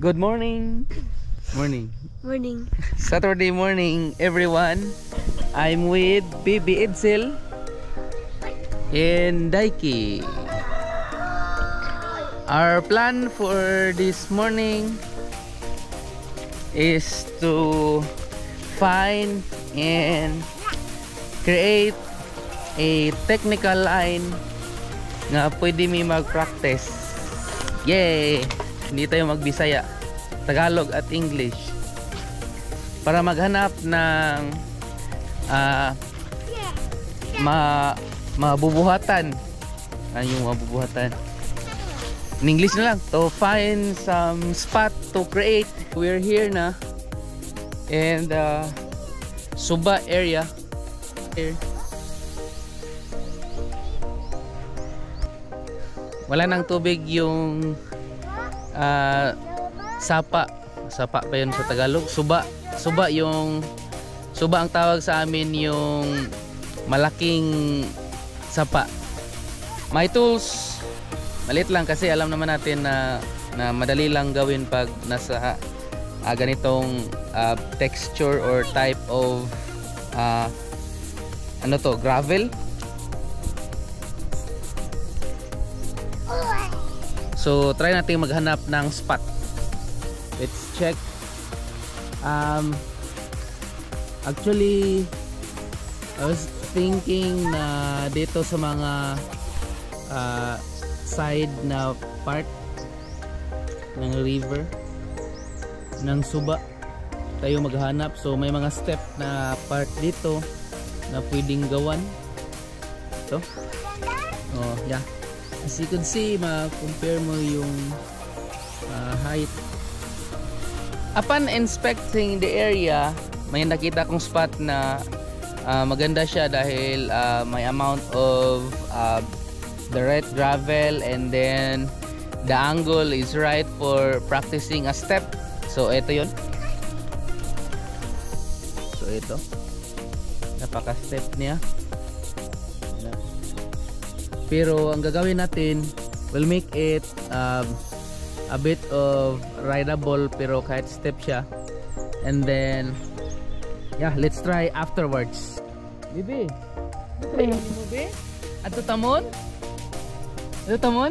Good morning. Morning. Morning. Saturday morning, everyone. I'm with Bibi Edsel and Daiki. Our plan for this morning is to find and create a technical line nga pwede mi mag-practice. Yay! Hindi tayo magbisaya, Tagalog at English para maghanap ng mabubuhatan. Ano yung mabubuhatan? In English na lang, to find some spot to create. We're here na and Suba area here. Wala nang tubig yung sapa pa yun sa Tagalog. Suba yung suba ang tawag sa amin, yung malaking sapa. My tools maliit lang kasi alam naman natin na madali lang gawin pag nasa ganitong texture or type of ano to, gravel. So try natin maghanap ng spot. Let's check. Actually I was thinking na dito sa mga side na part ng river ng Suba tayo maghanap. So may mga step na part dito na pwedeng gawan. Ito. Oh, yeah. As you can see, ma-compare mo yung height. Upon inspecting the area, may nakita kong spot na maganda siya dahil may amount of the right gravel, and then the angle is right for practicing a step. So ito yun. So ito, napaka-step niya. Pero ang gagawin natin, we'll make it a bit of rideable pero kahit step siya. And then yeah, let's try afterwards. Bibi, try mo Bibi? Ato tamon? Ato tamon?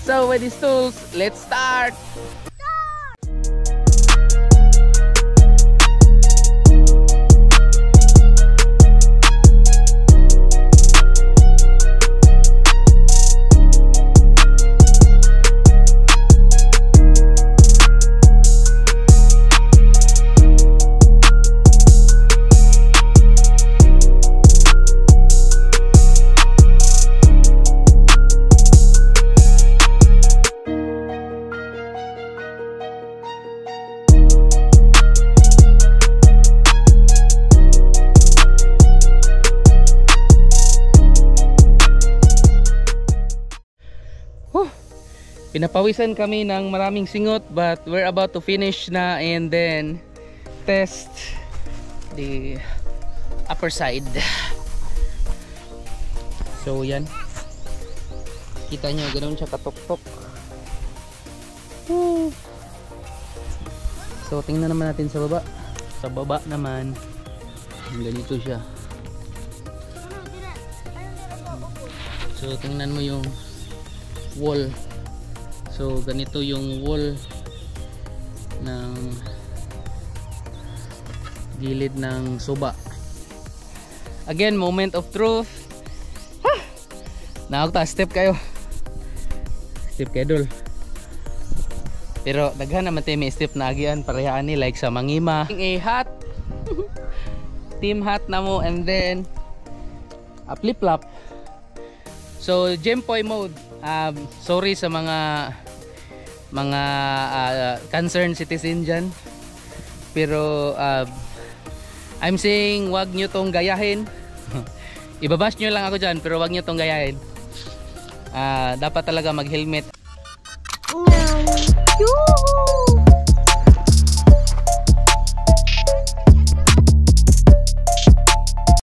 So with these tools, let's start! Pinapawisan kami ng maraming singot, but we're about to finish na and then test the upper side. So yan, kita nyo ganoon siya katok-tok. So tingnan naman natin sa baba. Sa baba naman ganito siya. So tingnan mo yung wall. So ganito yung wall ng gilid ng Suba. Again, moment of truth. Naog ta, step kayo. Step kayo dul. Pero daghan naman tayo may step na agian parehaan ni like sa Mangima. A hat. Team hat na mo, and then a flip-flop. So Gempoy mode. Sorry sa mga concerned citizen dyan, pero I'm saying wag nyo tong gayahin. Ibabash nyo lang ako dyan, pero wag nyo tong gayahin. Dapat talaga mag helmet.